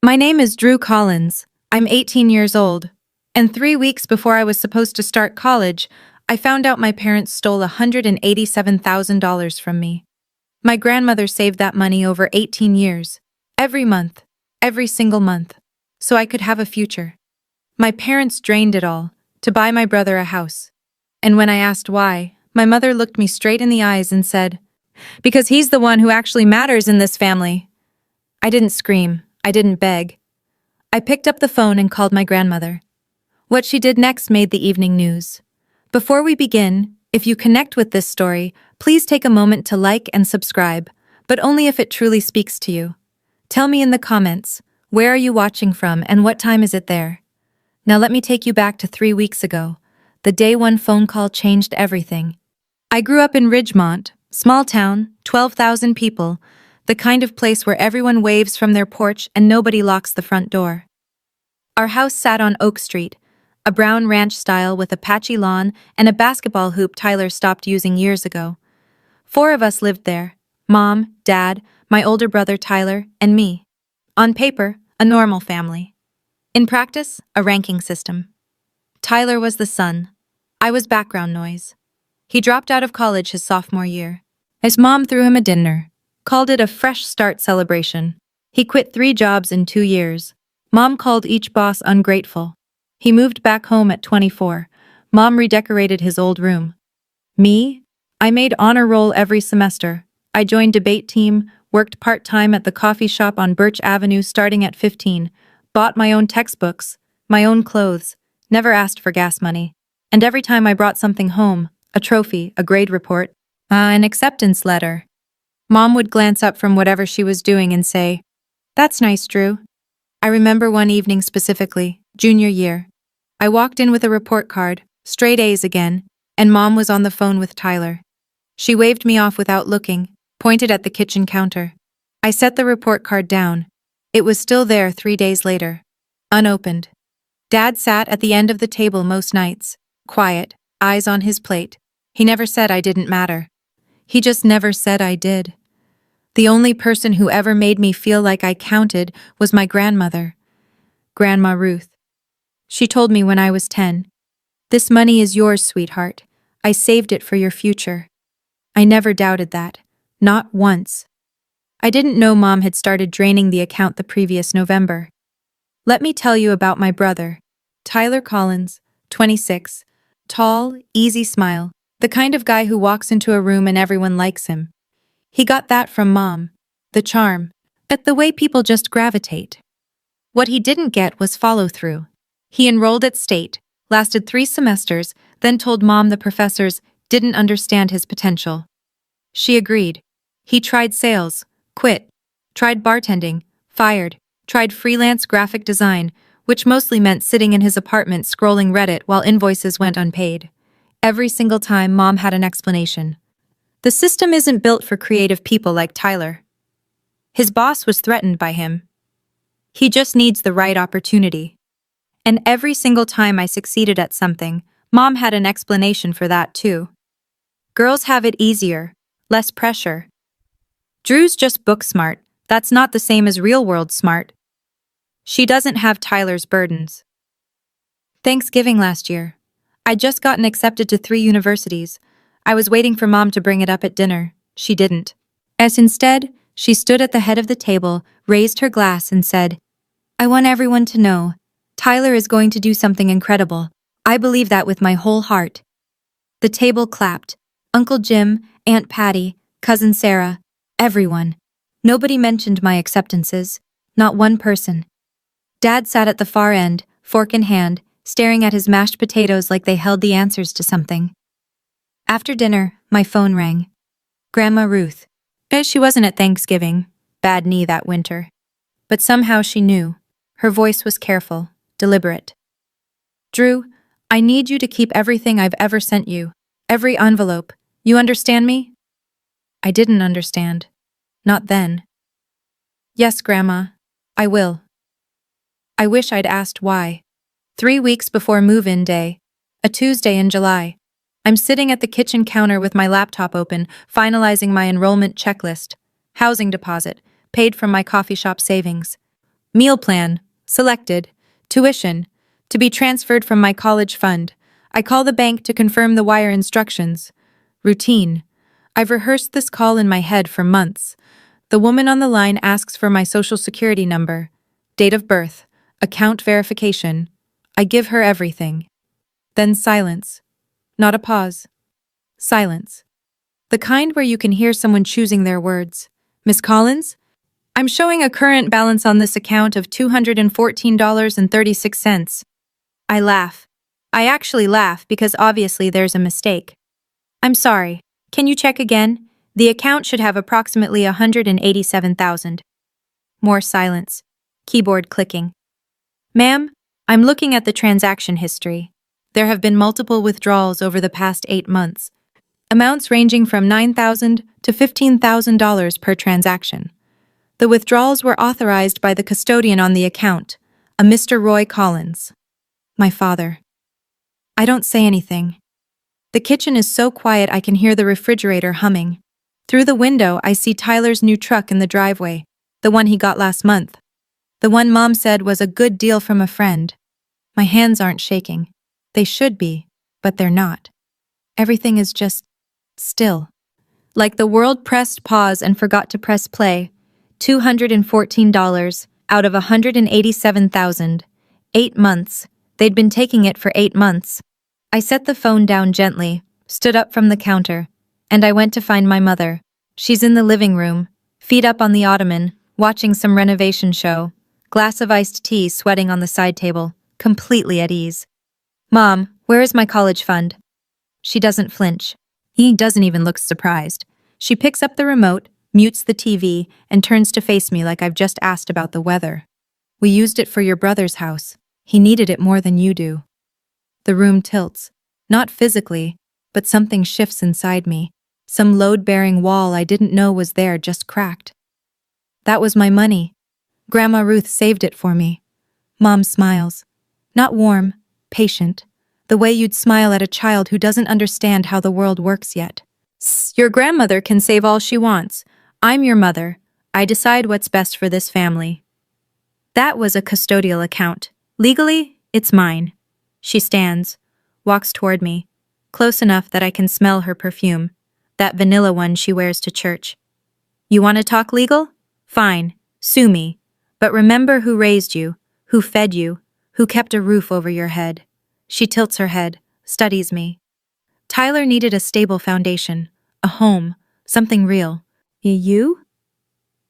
My name is Drew Collins. I'm 18 years old. And 3 weeks before I was supposed to start college, I found out my parents stole $187,000 from me. My grandmother saved that money over 18 years. Every month. Every single month. So I could have a future. My parents drained it all, to buy my brother a house. And when I asked why, my mother looked me straight in the eyes and said, "Because he's the one who actually matters in this family." I didn't scream. I didn't beg. I picked up the phone and called my grandmother. What she did next made the evening news. Before we begin, if you connect with this story, please take a moment to like and subscribe, but only if it truly speaks to you. Tell me in the comments, where are you watching from and what time is it there? Now let me take you back to 3 weeks ago, the day one phone call changed everything. I grew up in Ridgemont, small town, 12,000 people, the kind of place where everyone waves from their porch and nobody locks the front door. Our house sat on Oak Street, a brown ranch style with a patchy lawn and a basketball hoop Tyler stopped using years ago. 4 of us lived there: Mom, Dad, my older brother Tyler, and me. On paper, a normal family. In practice, a ranking system. Tyler was the son. I was background noise. He dropped out of college his sophomore year. His mom threw him a dinner, called it a fresh start celebration. He quit 3 jobs in 2 years. Mom called each boss ungrateful. He moved back home at 24. Mom redecorated his old room. Me? I made honor roll every semester. I joined debate team, worked part-time at the coffee shop on Birch Avenue starting at 15, bought my own textbooks, my own clothes, never asked for gas money. And every time I brought something home, a trophy, a grade report, an acceptance letter, Mom would glance up from whatever she was doing and say, "That's nice, Drew." I remember one evening specifically, junior year. I walked in with a report card, straight A's again, and Mom was on the phone with Tyler. She waved me off without looking, pointed at the kitchen counter. I set the report card down. It was still there 3 days later, unopened. Dad sat at the end of the table most nights, quiet, eyes on his plate. He never said I didn't matter. He just never said I did. The only person who ever made me feel like I counted was my grandmother, Grandma Ruth. She told me when I was 10, "This money is yours, sweetheart. I saved it for your future." I never doubted that, not once. I didn't know Mom had started draining the account the previous November. Let me tell you about my brother, Tyler Collins, 26, tall, easy smile, the kind of guy who walks into a room and everyone likes him. He got that from Mom, the charm, but the way people just gravitate. What he didn't get was follow-through. He enrolled at State, lasted 3 semesters, then told Mom the professors didn't understand his potential. She agreed. He tried sales, quit, tried bartending, fired, tried freelance graphic design, which mostly meant sitting in his apartment scrolling Reddit while invoices went unpaid. Every single time, Mom had an explanation. The system isn't built for creative people like Tyler. His boss was threatened by him. He just needs the right opportunity. And every single time I succeeded at something, Mom had an explanation for that too. Girls have it easier, less pressure. Drew's just book smart. That's not the same as real-world smart. She doesn't have Tyler's burdens. Thanksgiving last year. I'd just gotten accepted to 3 universities. I was waiting for Mom to bring it up at dinner. She didn't. As instead, she stood at the head of the table, raised her glass and said, "I want everyone to know, Tyler is going to do something incredible. I believe that with my whole heart." The table clapped. Uncle Jim, Aunt Patty, Cousin Sarah, everyone. Nobody mentioned my acceptances. Not one person. Dad sat at the far end, fork in hand, staring at his mashed potatoes like they held the answers to something. After dinner, my phone rang. Grandma Ruth. She wasn't at Thanksgiving. Bad knee that winter. But somehow she knew. Her voice was careful, deliberate. "Drew, I need you to keep everything I've ever sent you. Every envelope. You understand me?" I didn't understand. Not then. "Yes, Grandma. I will." I wish I'd asked why. 3 weeks before move-in day, a Tuesday in July, I'm sitting at the kitchen counter with my laptop open, finalizing my enrollment checklist. Housing deposit, paid from my coffee shop savings. Meal plan. Selected. Tuition. To be transferred from my college fund. I call the bank to confirm the wire instructions. Routine. I've rehearsed this call in my head for months. The woman on the line asks for my social security number, date of birth, account verification. I give her everything. Then silence. Not a pause. Silence. The kind where you can hear someone choosing their words. Miss Collins? I'm showing a current balance on this account of $214.36. I laugh. I actually laugh because obviously there's a mistake. I'm sorry. Can you check again? The account should have approximately $187,000. More silence. Keyboard clicking. Ma'am, I'm looking at the transaction history. There have been multiple withdrawals over the past 8 months. Amounts ranging from $9,000 to $15,000 per transaction. The withdrawals were authorized by the custodian on the account, a Mr. Roy Collins. My father. I don't say anything. The kitchen is so quiet I can hear the refrigerator humming. Through the window, I see Tyler's new truck in the driveway, the one he got last month. The one Mom said was a good deal from a friend. My hands aren't shaking. They should be, but they're not. Everything is just still. Like the world pressed pause and forgot to press play. $214 out of $187,000. 8 months. They'd been taking it for 8 months. I set the phone down gently, stood up from the counter, and I went to find my mother. She's in the living room, feet up on the ottoman, watching some renovation show, glass of iced tea sweating on the side table, completely at ease. Mom, where is my college fund? She doesn't flinch. He doesn't even look surprised. She picks up the remote, mutes the TV, and turns to face me like I've just asked about the weather. We used it for your brother's house. He needed it more than you do. The room tilts. Not physically, but something shifts inside me. Some load-bearing wall I didn't know was there just cracked. That was my money. Grandma Ruth saved it for me. Mom smiles. Not warm, patient. The way you'd smile at a child who doesn't understand how the world works yet. Your grandmother can save all she wants. I'm your mother. I decide what's best for this family. That was a custodial account. Legally, it's mine. She stands, walks toward me, close enough that I can smell her perfume, that vanilla one she wears to church. You want to talk legal? Fine, sue me. But remember who raised you, who fed you, who kept a roof over your head. She tilts her head, studies me. Tyler needed a stable foundation, a home, something real. You?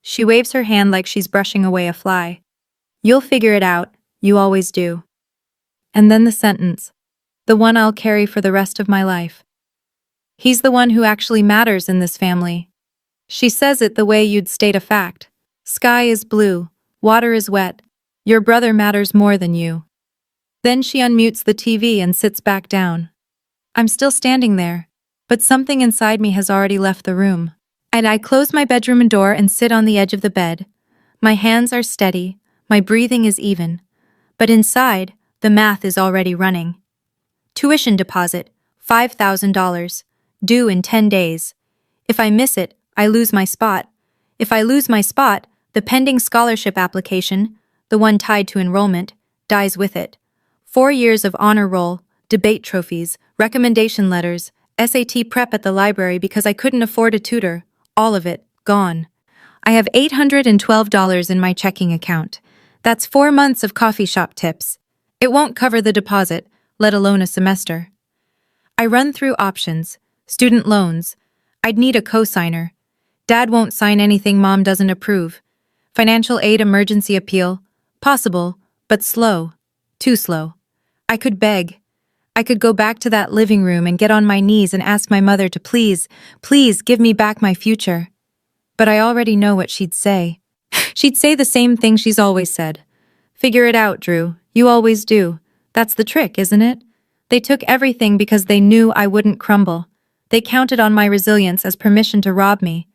She waves her hand like she's brushing away a fly. You'll figure it out, you always do. And then the sentence, the one I'll carry for the rest of my life. He's the one who actually matters in this family. She says it the way you'd state a fact. Sky is blue, water is wet. Your brother matters more than you. Then she unmutes the TV and sits back down. I'm still standing there, but something inside me has already left the room. And I close my bedroom door and sit on the edge of the bed. My hands are steady, my breathing is even. But inside, the math is already running. Tuition deposit, $5,000, due in 10 days. If I miss it, I lose my spot. If I lose my spot, the pending scholarship application, the one tied to enrollment, dies with it. 4 years of honor roll, debate trophies, recommendation letters, SAT prep at the library because I couldn't afford a tutor, all of it, gone. I have $812 in my checking account. That's 4 months of coffee shop tips. It won't cover the deposit, let alone a semester. I run through options, student loans. I'd need a cosigner. Dad won't sign anything Mom doesn't approve. Financial aid emergency appeal, possible, but slow, too slow. I could beg. I could go back to that living room and get on my knees and ask my mother to please, please give me back my future. But I already know what she'd say. She'd say the same thing she's always said. Figure it out, Drew. You always do. That's the trick, isn't it? They took everything because they knew I wouldn't crumble. They counted on my resilience as permission to rob me.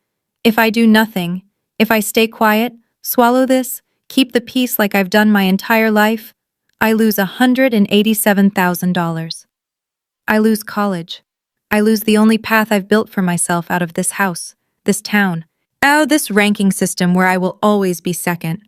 If I do nothing, if I stay quiet, swallow this, keep the peace like I've done my entire life, I lose $187,000. I lose college. I lose the only path I've built for myself out of this house, this town, this ranking system where I will always be second.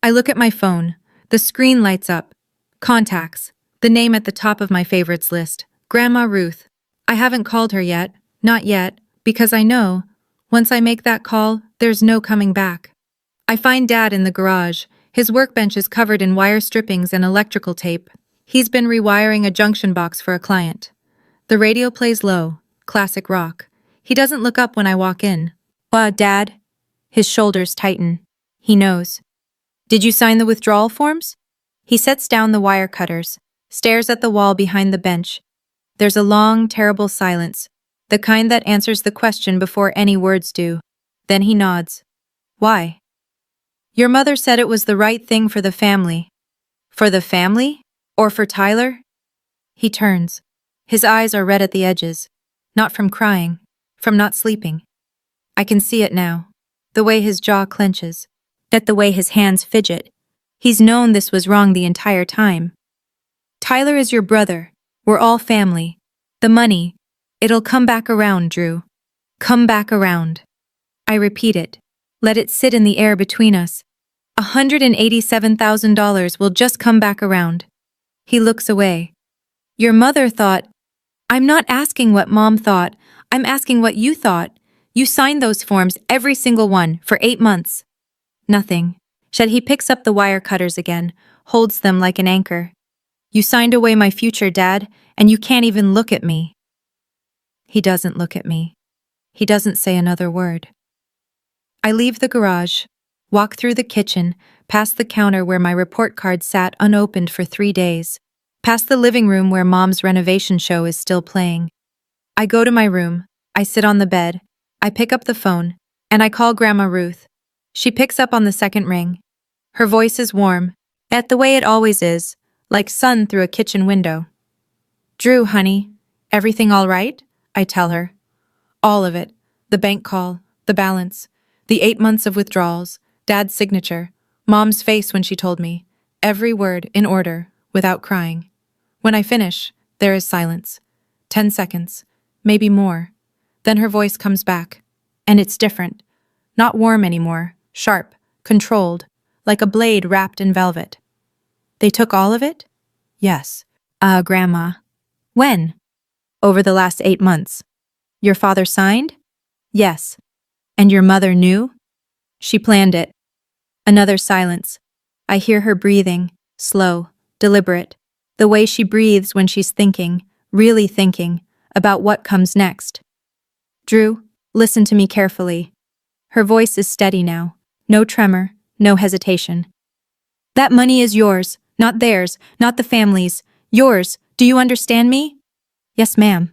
I look at my phone. The screen lights up. Contacts. The name at the top of my favorites list. Grandma Ruth. I haven't called her yet. Not yet. Because I know, once I make that call, there's no coming back. I find Dad in the garage. His workbench is covered in wire strippings and electrical tape. He's been rewiring a junction box for a client. The radio plays low, classic rock. He doesn't look up when I walk in. Dad? His shoulders tighten. He knows. Did you sign the withdrawal forms? He sets down the wire cutters, stares at the wall behind the bench. There's a long, terrible silence, the kind that answers the question before any words do. Then he nods. Why? Your mother said it was the right thing for the family. For the family? Or for Tyler? He turns. His eyes are red at the edges. Not from crying, from not sleeping. I can see it now. The way his jaw clenches. The way his hands fidget. He's known this was wrong the entire time. Tyler is your brother. We're all family. The money, it'll come back around, Drew. Come back around. I repeat it. Let it sit in the air between us. $187,000 will just come back around. He looks away. Your mother thought. I'm not asking what Mom thought. I'm asking what you thought. You signed those forms, every single one, for 8 months. Nothing. He picks up the wire cutters again, holds them like an anchor. You signed away my future, Dad, and you can't even look at me. He doesn't look at me. He doesn't say another word. I leave the garage, walk through the kitchen, past the counter where my report card sat unopened for 3 days, past the living room where Mom's renovation show is still playing. I go to my room, I sit on the bed, I pick up the phone, and I call Grandma Ruth. She picks up on the second ring. Her voice is warm, the way it always is, like sun through a kitchen window. Drew, honey, everything all right? I tell her. All of it. The bank call, the balance, the 8 months of withdrawals, Dad's signature, Mom's face when she told me. Every word in order, without crying. When I finish, there is silence. 10 seconds, maybe more. Then her voice comes back. And it's different. Not warm anymore, sharp, controlled, like a blade wrapped in velvet. They took all of it? Yes. Grandma. When? Over the last 8 months. Your father signed? Yes. And your mother knew? She planned it. Another silence. I hear her breathing, slow, deliberate, the way she breathes when she's thinking, really thinking, about what comes next. Drew, listen to me carefully. Her voice is steady now, no tremor, no hesitation. That money is yours, not theirs, not the family's. Yours, do you understand me? Yes, ma'am.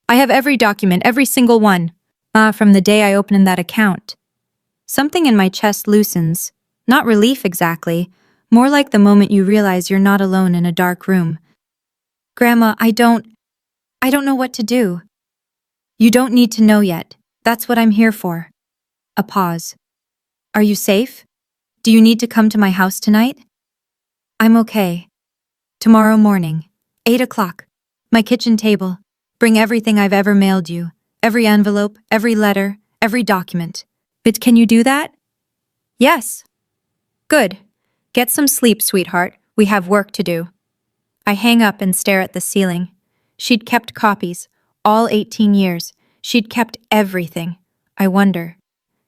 I have every document, every single one. From the day I opened that account. Something in my chest loosens. Not relief exactly, more like the moment you realize you're not alone in a dark room. Grandma, I don't know what to do. You don't need to know yet. That's what I'm here for. A pause. Are you safe? Do you need to come to my house tonight? I'm okay. Tomorrow morning, 8 o'clock. My kitchen table. Bring everything I've ever mailed you. Every envelope, every letter, every document. But can you do that? Yes. Good. Get some sleep, sweetheart. We have work to do. I hang up and stare at the ceiling. She'd kept copies, all 18 years. She'd kept everything. I wonder,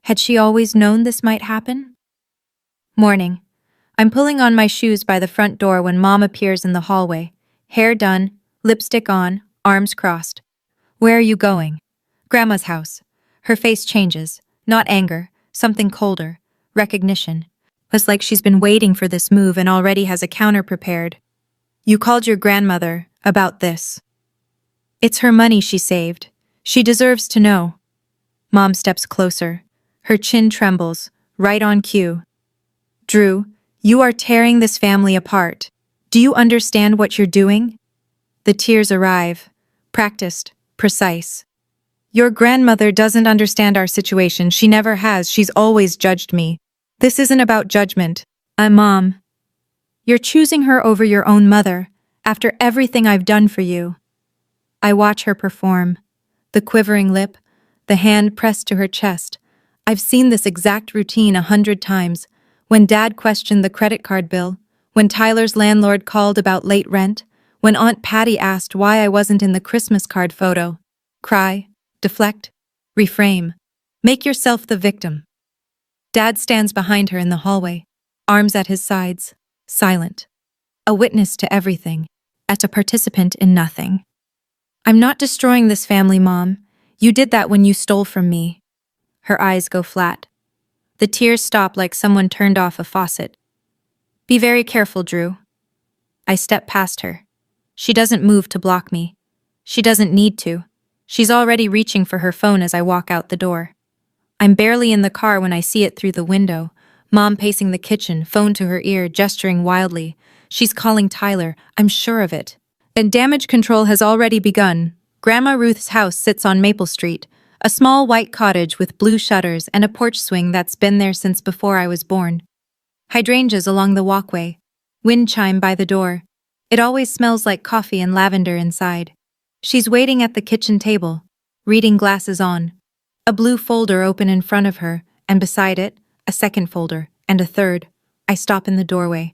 had she always known this might happen? Morning. I'm pulling on my shoes by the front door when Mom appears in the hallway. Hair done, lipstick on, arms crossed. Where are you going? Grandma's house. Her face changes. Not anger, something colder. Recognition. It's like she's been waiting for this move and already has a counter prepared. You called your grandmother about this. It's her money she saved. She deserves to know. Mom steps closer. Her chin trembles, right on cue. Drew, you are tearing this family apart. Do you understand what you're doing? The tears arrive. Practiced, precise. Your grandmother doesn't understand our situation. She never has. She's always judged me. This isn't about judgment. Mom. You're choosing her over your own mother, after everything I've done for you. I watch her perform. The quivering lip, the hand pressed to her chest. I've seen this exact routine 100 times. When Dad questioned the credit card bill, when Tyler's landlord called about late rent, when Aunt Patty asked why I wasn't in the Christmas card photo. Cry, deflect, reframe. Make yourself the victim. Dad stands behind her in the hallway, arms at his sides, silent. A witness to everything, yet a participant in nothing. I'm not destroying this family, Mom. You did that when you stole from me. Her eyes go flat. The tears stop like someone turned off a faucet. Be very careful, Drew. I step past her. She doesn't move to block me. She doesn't need to. She's already reaching for her phone as I walk out the door. I'm barely in the car when I see it through the window. Mom pacing the kitchen, phone to her ear, gesturing wildly. She's calling Tyler, I'm sure of it. And damage control has already begun. Grandma Ruth's house sits on Maple Street, a small white cottage with blue shutters and a porch swing that's been there since before I was born. Hydrangeas along the walkway. Wind chime by the door. It always smells like coffee and lavender inside. She's waiting at the kitchen table, reading glasses on. A blue folder open in front of her, and beside it, a second folder, and a third. I stop in the doorway.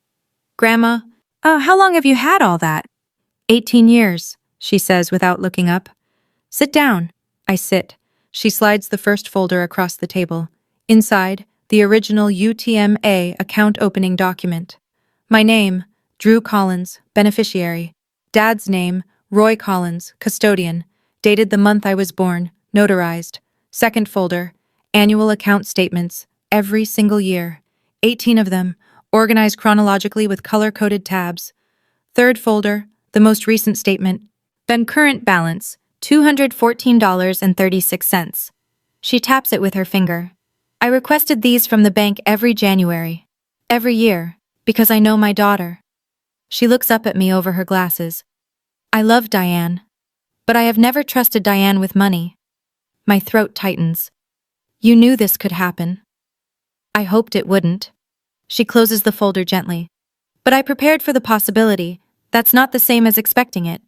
Grandma, how long have you had all that? 18 years, she says without looking up. Sit down. I sit. She slides the first folder across the table. Inside, the original UTMA account opening document. My name, Drew Collins, beneficiary. Dad's name, Roy Collins, custodian. Dated the month I was born, notarized. Second folder, annual account statements, every single year. 18 of them, organized chronologically with color-coded tabs. Third folder, the most recent statement. Then current balance, $214.36. She taps it with her finger. I requested these from the bank every January. Every year, because I know my daughter. She looks up at me over her glasses. I love Diane. But I have never trusted Diane with money. My throat tightens. You knew this could happen. I hoped it wouldn't. She closes the folder gently. But I prepared for the possibility. That's not the same as expecting it.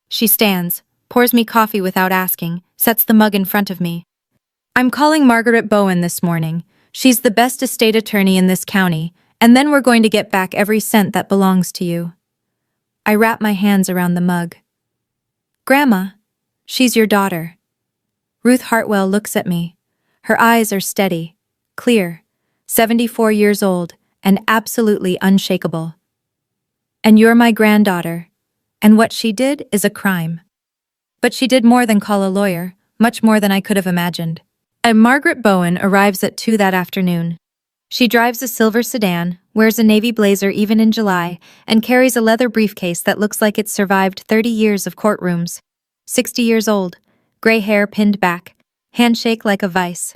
She stands, pours me coffee without asking, sets the mug in front of me. I'm calling Margaret Bowen this morning. She's the best estate attorney in this county, and then we're going to get back every cent that belongs to you. I wrap my hands around the mug. Grandma, she's your daughter. Ruth Hartwell looks at me. Her eyes are steady, clear, 74 years old, and absolutely unshakable. And you're my granddaughter, and what she did is a crime. But she did more than call a lawyer, much more than I could have imagined. And Margaret Bowen arrives at 2 that afternoon. She drives a silver sedan, wears a navy blazer even in July, and carries a leather briefcase that looks like it's survived 30 years of courtrooms. 60 years old, gray hair pinned back, handshake like a vice.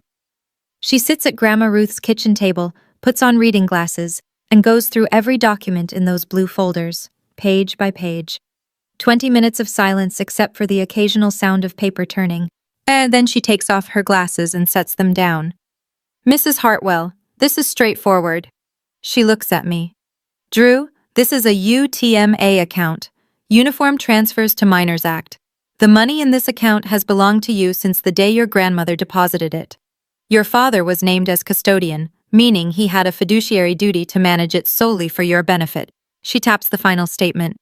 She sits at Grandma Ruth's kitchen table, puts on reading glasses, and goes through every document in those blue folders, page by page. 20 minutes of silence except for the occasional sound of paper turning, and then she takes off her glasses and sets them down. Mrs. Hartwell, this is straightforward. She looks at me. Drew, this is a UTMA account, Uniform Transfers to Minors Act. The money in this account has belonged to you since the day your grandmother deposited it. Your father was named as custodian, meaning he had a fiduciary duty to manage it solely for your benefit. She taps the final statement.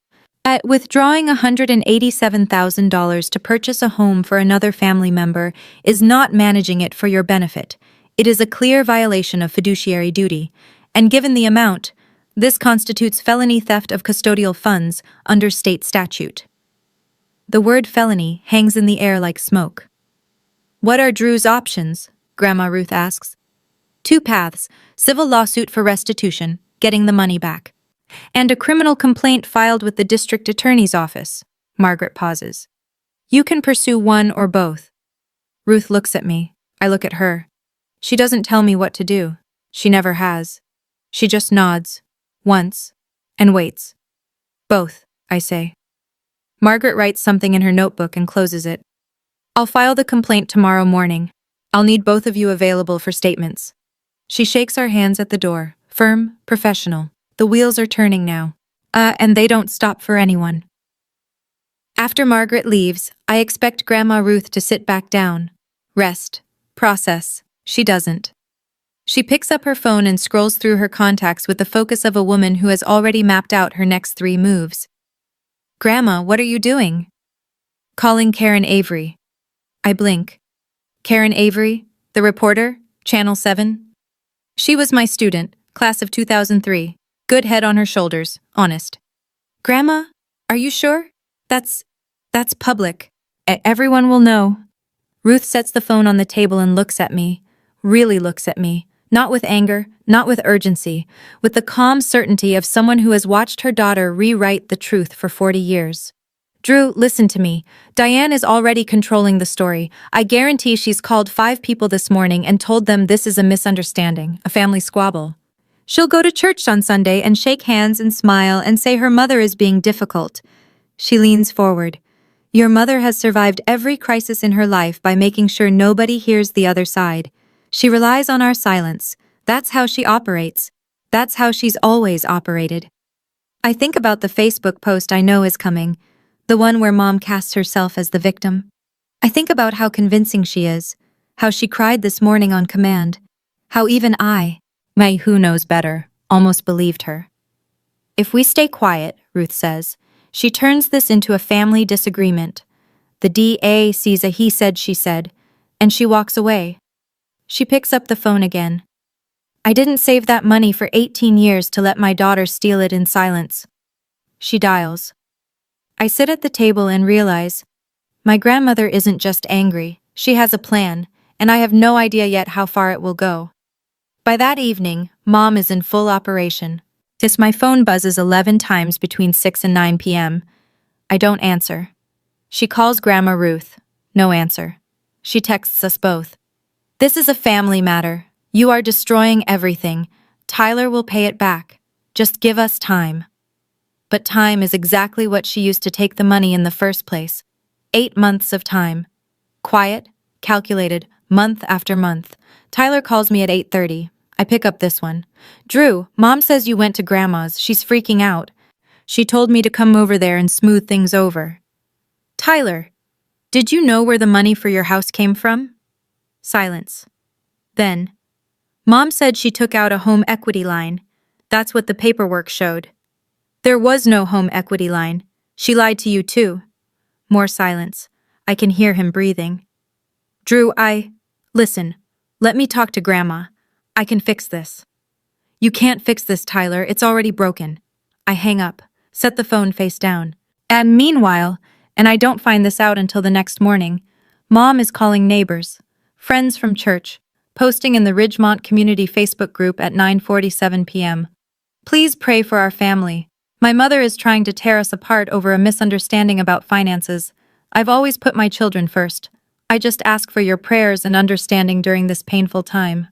At withdrawing $187,000 to purchase a home for another family member is not managing it for your benefit. It is a clear violation of fiduciary duty, and given the amount, this constitutes felony theft of custodial funds under state statute. The word felony hangs in the air like smoke. What are Drew's options? Grandma Ruth asks. 2 paths, civil lawsuit for restitution, getting the money back, and a criminal complaint filed with the district attorney's office. Margaret pauses. You can pursue one or both. Ruth looks at me. I look at her. She doesn't tell me what to do. She never has. She just nods, once, and waits. Both, I say. Margaret writes something in her notebook and closes it. I'll file the complaint tomorrow morning. I'll need both of you available for statements. She shakes our hands at the door, firm, professional. The wheels are turning now. And they don't stop for anyone. After Margaret leaves, I expect Grandma Ruth to sit back down, rest, process. She doesn't. She picks up her phone and scrolls through her contacts with the focus of a woman who has already mapped out her next 3 moves. Grandma, what are you doing? Calling Karen Avery. I blink. Karen Avery, the reporter, Channel 7. She was my student, class of 2003. Good head on her shoulders, honest. Grandma, are you sure? That's public. Everyone will know. Ruth sets the phone on the table and looks at me, really looks at me, not with anger, not with urgency, with the calm certainty of someone who has watched her daughter rewrite the truth for 40 years. Drew, listen to me. Diane is already controlling the story. I guarantee she's called 5 people this morning and told them this is a misunderstanding, a family squabble. She'll go to church on Sunday and shake hands and smile and say her mother is being difficult. She leans forward. Your mother has survived every crisis in her life by making sure nobody hears the other side. She relies on our silence. That's how she operates. That's how she's always operated. I think about the Facebook post I know is coming, the one where Mom casts herself as the victim. I think about how convincing she is, how she cried this morning on command, how even I, my who knows better, almost believed her. If we stay quiet, Ruth says, she turns this into a family disagreement. The DA sees a he said, she said, and she walks away. She picks up the phone again. I didn't save that money for 18 years to let my daughter steal it in silence. She dials. I sit at the table and realize, my grandmother isn't just angry, she has a plan, and I have no idea yet how far it will go. By that evening, Mom is in full operation. My phone buzzes 11 times between 6 and 9 p.m. I don't answer. She calls Grandma Ruth. No answer. She texts us both. This is a family matter. You are destroying everything. Tyler will pay it back. Just give us time. But time is exactly what she used to take the money in the first place. 8 months of time. Quiet, calculated, month after month. Tyler calls me at 8:30. I pick up this one. Drew, Mom says you went to Grandma's. She's freaking out. She told me to come over there and smooth things over. Tyler, did you know where the money for your house came from? Silence. Then, Mom said she took out a home equity line. That's what the paperwork showed. There was no home equity line. She lied to you too. More silence. I can hear him breathing. Drew, Listen, let me talk to Grandma. I can fix this. You can't fix this, Tyler. It's already broken. I hang up, set the phone face down. And meanwhile, and I don't find this out until the next morning, Mom is calling neighbors, friends from church, posting in the Ridgemont Community Facebook group at 9:47 p.m. Please pray for our family. My mother is trying to tear us apart over a misunderstanding about finances. I've always put my children first. I just ask for your prayers and understanding during this painful time.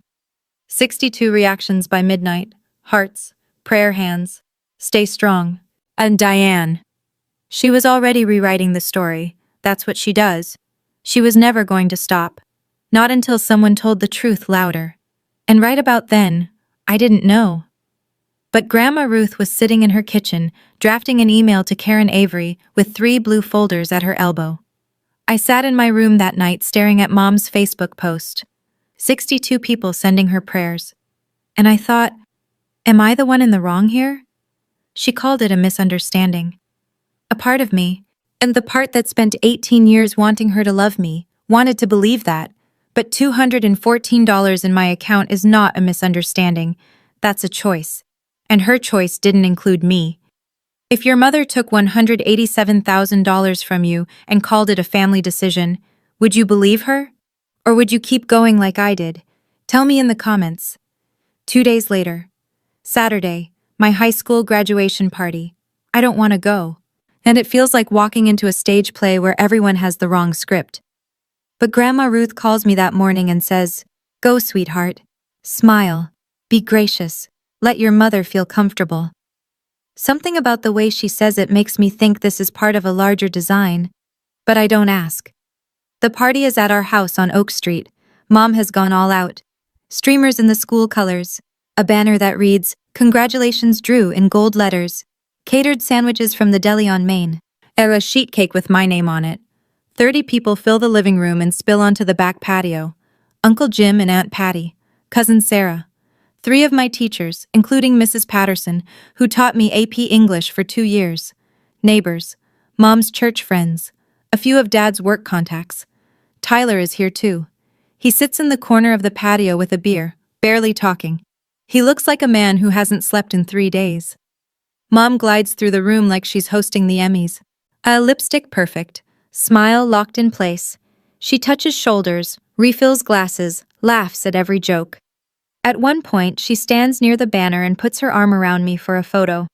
62 reactions by midnight. Hearts, prayer hands. Stay strong. And Diane. She was already rewriting the story. That's what she does. She was never going to stop. Not until someone told the truth louder. And right about then, I didn't know. But Grandma Ruth was sitting in her kitchen, drafting an email to Karen Avery with 3 blue folders at her elbow. I sat in my room that night staring at Mom's Facebook post. 62 people sending her prayers. And I thought, am I the one in the wrong here? She called it a misunderstanding. A part of me, and the part that spent 18 years wanting her to love me, wanted to believe that. But $214 in my account is not a misunderstanding. That's a choice. And her choice didn't include me. If your mother took $187,000 from you and called it a family decision, would you believe her? Or would you keep going like I did? Tell me in the comments. 2 days later. Saturday, my high school graduation party. I don't want to go. And it feels like walking into a stage play where everyone has the wrong script. But Grandma Ruth calls me that morning and says, "Go, sweetheart. Smile. Be gracious. Let your mother feel comfortable." Something about the way she says it makes me think this is part of a larger design. But I don't ask. The party is at our house on Oak Street. Mom has gone all out. Streamers in the school colors. A banner that reads, "Congratulations, Drew," in gold letters. Catered sandwiches from the deli on Main. A sheet cake with my name on it. 30 people fill the living room and spill onto the back patio. Uncle Jim and Aunt Patty. cousin Sarah. 3 of my teachers, including Mrs. Patterson, who taught me AP English for 2 years. Neighbors, Mom's church friends, a few of Dad's work contacts. Tyler is here too. He sits in the corner of the patio with a beer, barely talking. He looks like a man who hasn't slept in 3 days. Mom glides through the room like she's hosting the Emmys. Lipstick perfect, smile locked in place. She touches shoulders, refills glasses, laughs at every joke. At one point, she stands near the banner and puts her arm around me for a photo.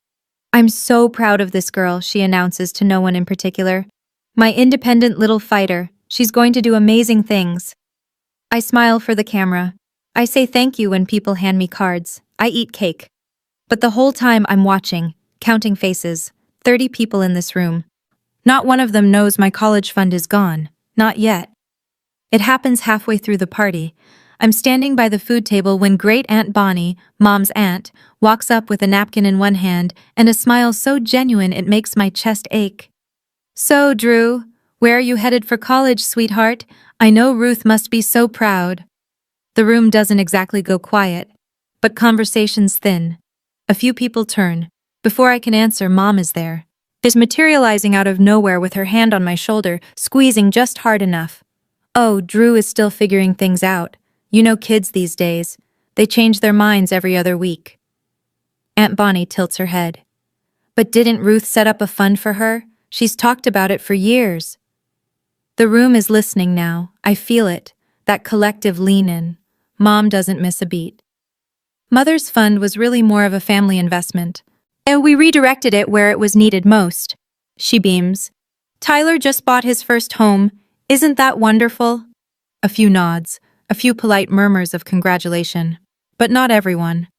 "I'm so proud of this girl," she announces to no one in particular. "My independent little fighter, she's going to do amazing things." I smile for the camera. I say thank you when people hand me cards. I eat cake. But the whole time I'm watching, counting faces, 30 people in this room. Not one of them knows my college fund is gone. Not yet. It happens halfway through the party. I'm standing by the food table when Great Aunt Bonnie, Mom's aunt, walks up with a napkin in one hand and a smile so genuine it makes my chest ache. "So, Drew, where are you headed for college, sweetheart? I know Ruth must be so proud." The room doesn't exactly go quiet, but conversations thin. A few people turn. Before I can answer, Mom is there. She's materializing out of nowhere with her hand on my shoulder, squeezing just hard enough. "Oh, Drew is still figuring things out. You know kids these days. They change their minds every other week." Aunt Bonnie tilts her head. "But didn't Ruth set up a fund for her? She's talked about it for years." The room is listening now. I feel it. That collective lean-in. Mom doesn't miss a beat. Mother's fund was really more of a family investment. And we redirected it where it was needed most. She beams. "Tyler just bought his first home. Isn't that wonderful?" A few nods. A few polite murmurs of congratulation. But not everyone.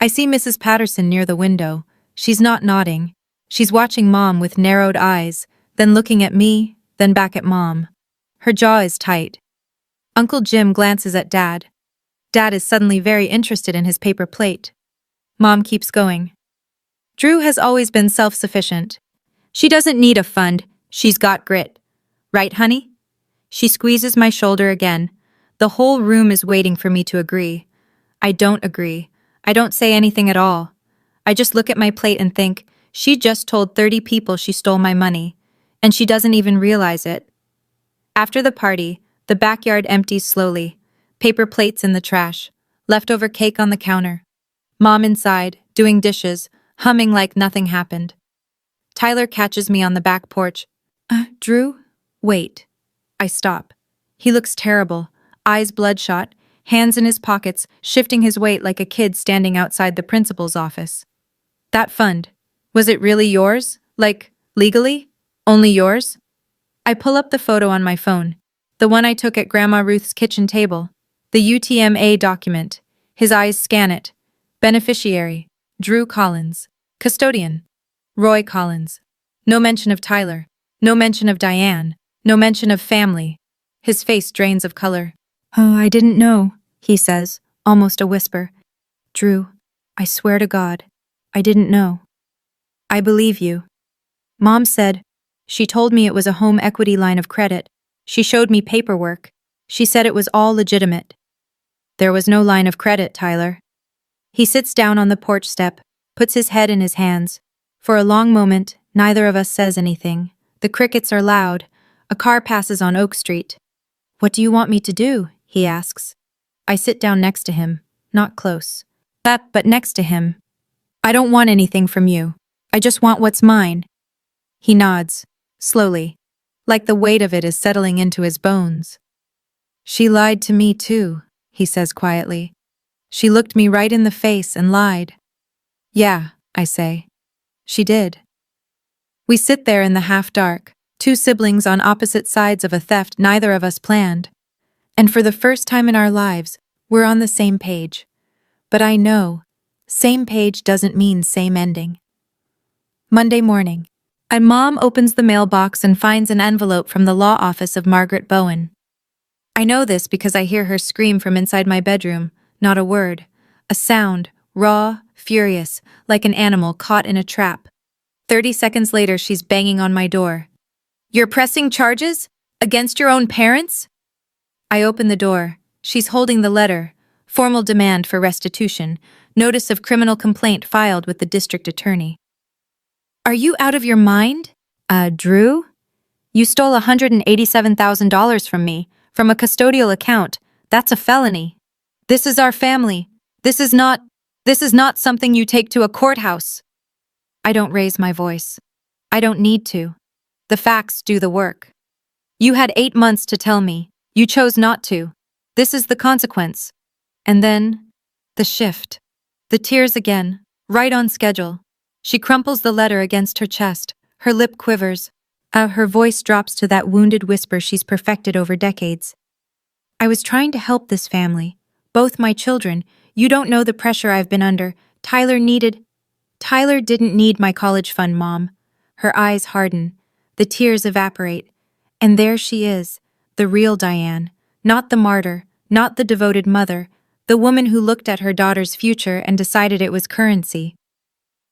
I see Mrs. Patterson near the window. She's not nodding. She's watching Mom with narrowed eyes, then looking at me, then back at Mom. Her jaw is tight. Uncle Jim glances at Dad. Dad is suddenly very interested in his paper plate. Mom keeps going. "Drew has always been self-sufficient. She doesn't need a fund. She's got grit. Right, honey?" She squeezes my shoulder again. The whole room is waiting for me to agree. I don't agree. I don't say anything at all. I just look at my plate and think, she just told 30 people she stole my money, and she doesn't even realize it. After the party, the backyard empties slowly. Paper plates in the trash. Leftover cake on the counter. Mom inside, doing dishes, humming like nothing happened. Tyler catches me on the back porch. Drew? Wait." I stop. He looks terrible. Eyes bloodshot, hands in his pockets, shifting his weight like a kid standing outside the principal's office. "That fund, was it really yours? Like, legally? Only yours?" I pull up the photo on my phone, the one I took at Grandma Ruth's kitchen table, the UTMA document. His eyes scan it. Beneficiary, Drew Collins. Custodian, Roy Collins. No mention of Tyler. No mention of Diane. No mention of family. His face drains of color. "Oh, I didn't know," he says, almost a whisper. "Drew, I swear to God, I didn't know." "I believe you." Mom said, she told me it was a home equity line of credit. She showed me paperwork. She said it was all legitimate. "There was no line of credit, Tyler." He sits down on the porch step, puts his head in his hands. For a long moment, neither of us says anything. The crickets are loud. A car passes on Oak Street. "What do you want me to do?" he asks. I sit down next to him, not close. But next to him. "I don't want anything from you. I just want what's mine." He nods, slowly, like the weight of it is settling into his bones. "She lied to me too," he says quietly. "She looked me right in the face and lied." "Yeah," I say. "She did." We sit there in the half-dark, 2 siblings on opposite sides of a theft neither of us planned. And for the first time in our lives, we're on the same page. But I know, same page doesn't mean same ending. Monday morning. And Mom opens the mailbox and finds an envelope from the law office of Margaret Bowen. I know this because I hear her scream from inside my bedroom, not a word. A sound, raw, furious, like an animal caught in a trap. 30 seconds later, she's banging on my door. "You're pressing charges? Against your own parents?" I open the door. She's holding the letter, Formal demand for restitution. Notice of criminal complaint filed with the district attorney. Are you out of your mind? Drew? You stole $187,000 from me, from a custodial account. That's a felony. This is our family. This is not something you take to a courthouse. I don't raise my voice. I don't need to. The facts do the work. You had 8 months to tell me. You chose not to. This is the consequence. And then, the shift. The tears again, right on schedule. She crumples the letter against her chest. Her lip quivers. Her voice drops to that wounded whisper she's perfected over decades. I was trying to help this family. Both my children. You don't know the pressure I've been under. Tyler didn't need my college fund, Mom. Her eyes harden. The tears evaporate. And there she is, the real Diane. Not the martyr, not the devoted mother, the woman who looked at her daughter's future and decided it was currency.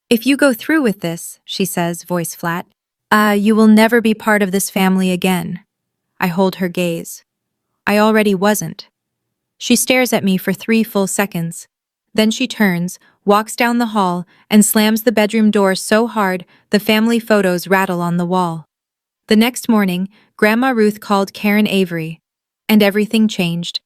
If you go through with this, she says, voice flat, you will never be part of this family again. I hold her gaze. I already wasn't. She stares at me for 3 full seconds. Then she turns, walks down the hall, and slams the bedroom door so hard the family photos rattle on the wall. The next morning, Grandma Ruth called Karen Avery. And everything changed.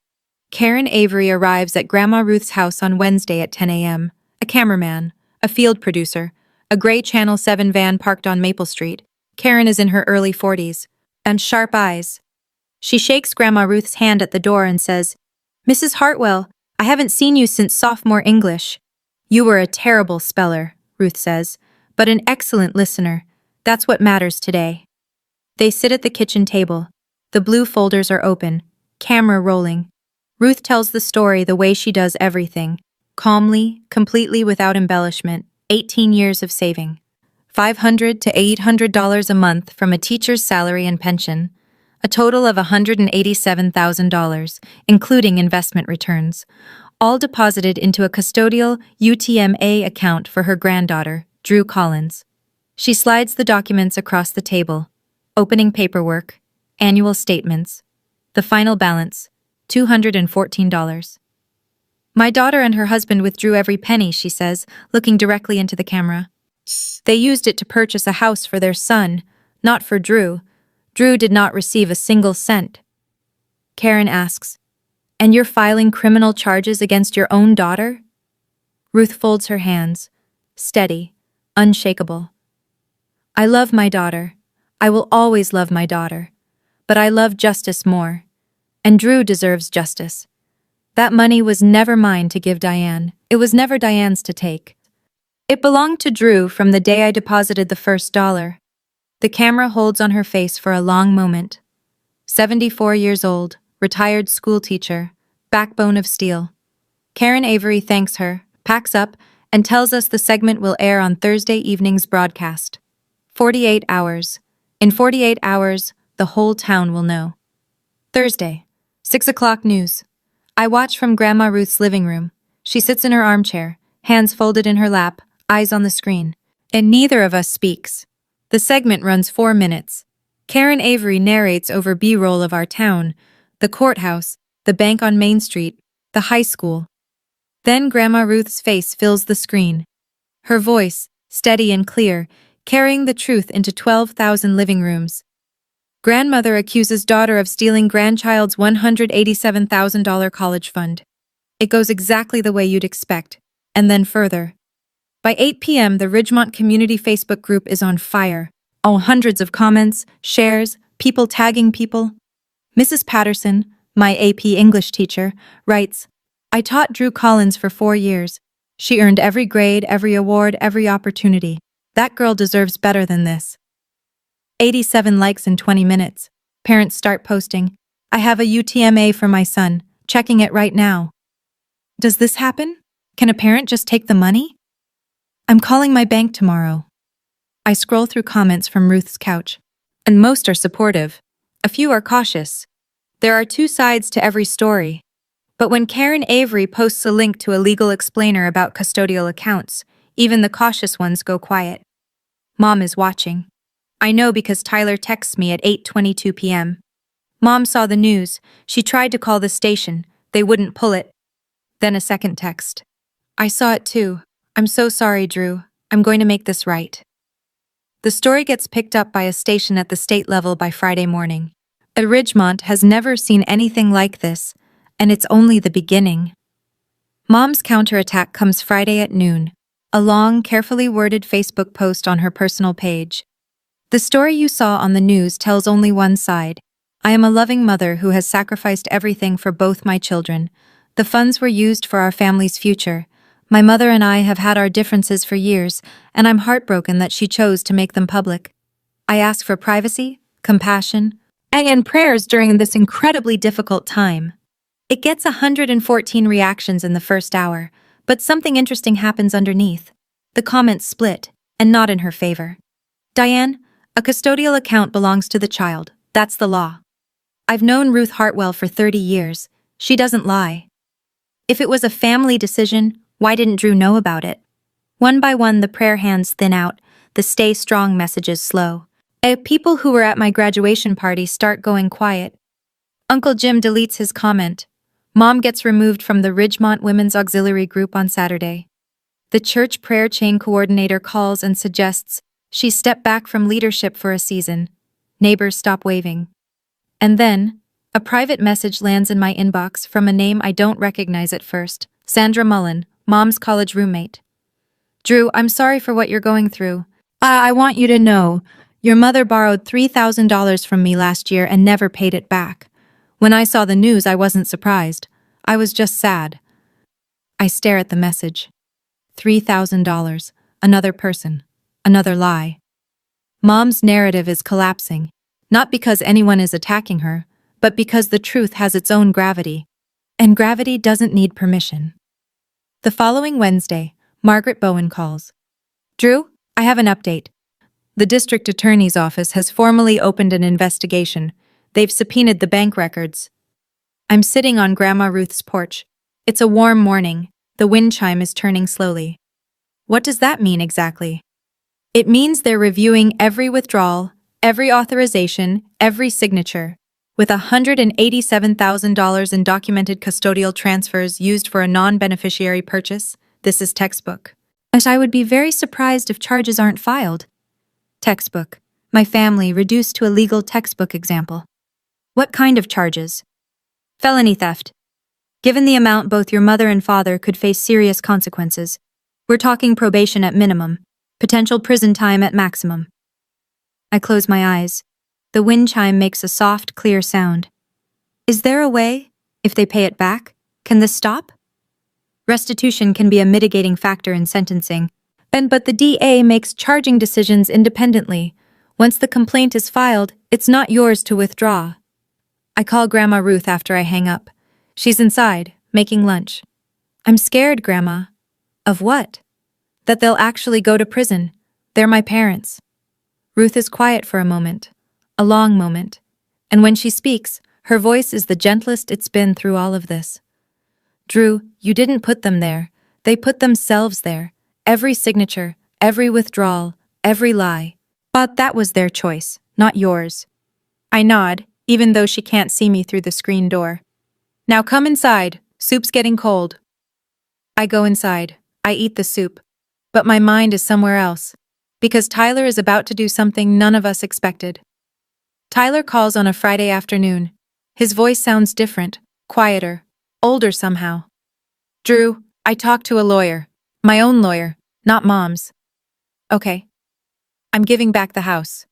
Karen Avery arrives at Grandma Ruth's house on Wednesday at 10 a.m. A cameraman, a field producer, a gray Channel 7 van parked on Maple Street. Karen is in her early 40s, and sharp eyes. She shakes Grandma Ruth's hand at the door and says, Mrs. Hartwell, I haven't seen you since sophomore English. You were a terrible speller, Ruth says, but an excellent listener. That's what matters today. They sit at the kitchen table. The blue folders are open, camera rolling. Ruth tells the story the way she does everything, calmly, completely without embellishment. 18 years of saving. $500 to $800 a month from a teacher's salary and pension. A total of $187,000, including investment returns. All deposited into a custodial UTMA account for her granddaughter, Drew Collins. She slides the documents across the table. Opening paperwork, annual statements. The final balance, $214. My daughter and her husband withdrew every penny, she says, looking directly into the camera. They used it to purchase a house for their son, not for Drew. Drew did not receive a single cent. Karen asks, And you're filing criminal charges against your own daughter? Ruth folds her hands, steady, unshakable. I love my daughter. I will always love my daughter. But I love justice more. And Drew deserves justice. That money was never mine to give Diane. It was never Diane's to take. It belonged to Drew from the day I deposited the first dollar. The camera holds on her face for a long moment. 74 years old, retired school teacher, backbone of steel. Karen Avery thanks her, packs up, and tells us the segment will air on Thursday evening's broadcast. 48 hours. In 48 hours, the whole town will know. Thursday, 6 o'clock news. I watch from Grandma Ruth's living room. She sits in her armchair, hands folded in her lap, eyes on the screen. And neither of us speaks. The segment runs 4 minutes. Karen Avery narrates over B-roll of our town, the courthouse, the bank on Main Street, the high school. Then Grandma Ruth's face fills the screen. Her voice, steady and clear, carrying the truth into 12,000 living rooms. Grandmother accuses daughter of stealing grandchild's $187,000 college fund. It goes exactly the way you'd expect, and then further. By 8 p.m., the Ridgemont Community Facebook group is on fire. Oh, hundreds of comments, shares, people tagging people. Mrs. Patterson, my AP English teacher, writes, I taught Drew Collins for 4 years. She earned every grade, every award, every opportunity. That girl deserves better than this. 87 likes in 20 minutes. Parents start posting, I have a UTMA for my son, checking it right now. Does this happen? Can a parent just take the money? I'm calling my bank tomorrow. I scroll through comments from Ruth's couch, and most are supportive. A few are cautious. There are 2 sides to every story. But when Karen Avery posts a link to a legal explainer about custodial accounts, even the cautious ones go quiet. Mom is watching. I know because Tyler texts me at 8:22 p.m. Mom saw the news. She tried to call the station. They wouldn't pull it. Then a second text. I saw it too. I'm so sorry, Drew. I'm going to make this right. The story gets picked up by a station at the state level by Friday morning. Ridgemont has never seen anything like this, and it's only the beginning. Mom's counterattack comes Friday at noon, a long, carefully worded Facebook post on her personal page. The story you saw on the news tells only one side. I am a loving mother who has sacrificed everything for both my children. The funds were used for our family's future. My mother and I have had our differences for years, and I'm heartbroken that she chose to make them public. I ask for privacy, compassion, and prayers during this incredibly difficult time. It gets 114 reactions in the first hour, but something interesting happens underneath. The comments split, and not in her favor. Diane, a custodial account belongs to the child. That's the law. I've known Ruth Hartwell for 30 years. She doesn't lie. If it was a family decision, why didn't Drew know about it? One by one, the prayer hands thin out, the stay strong messages slow. People who were at my graduation party start going quiet. Uncle Jim deletes his comment. Mom gets removed from the Ridgemont Women's Auxiliary Group on Saturday. The church prayer chain coordinator calls and suggests she step back from leadership for a season. Neighbors stop waving. And then, a private message lands in my inbox from a name I don't recognize at first. Sandra Mullen, Mom's college roommate. Drew, I'm sorry for what you're going through. I want you to know, your mother borrowed $3,000 from me last year and never paid it back. When I saw the news, I wasn't surprised. I was just sad. I stare at the message. $3,000. Another person. Another lie. Mom's narrative is collapsing, not because anyone is attacking her, but because the truth has its own gravity. And gravity doesn't need permission. The following Wednesday, Margaret Bowen calls. Drew, I have an update. The district attorney's office has formally opened an investigation. They've subpoenaed the bank records. I'm sitting on Grandma Ruth's porch. It's a warm morning. The wind chime is turning slowly. What does that mean exactly? It means they're reviewing every withdrawal, every authorization, every signature. With $187,000 in documented custodial transfers used for a non-beneficiary purchase, this is textbook. But I would be very surprised if charges aren't filed. Textbook. My family reduced to a legal textbook example. What kind of charges? Felony theft. Given the amount, both your mother and father could face serious consequences. We're talking probation at minimum, potential prison time at maximum. I close my eyes. The wind chime makes a soft, clear sound. Is there a way? If they pay it back, can this stop? Restitution can be a mitigating factor in sentencing, but the DA makes charging decisions independently. Once the complaint is filed, it's not yours to withdraw. I call Grandma Ruth after I hang up. She's inside, making lunch. I'm scared, Grandma. Of what? That they'll actually go to prison. They're my parents. Ruth is quiet for a moment. A long moment. And when she speaks, her voice is the gentlest it's been through all of this. Drew, you didn't put them there. They put themselves there. Every signature, every withdrawal, every lie. But that was their choice, not yours. I nod, even though she can't see me through the screen door. Now come inside. Soup's getting cold. I go inside. I eat the soup. But my mind is somewhere else. Because Tyler is about to do something none of us expected. Tyler calls on a Friday afternoon. His voice sounds different, quieter, older somehow. Drew, I talked to a lawyer. My own lawyer, not Mom's. Okay. I'm giving back the house.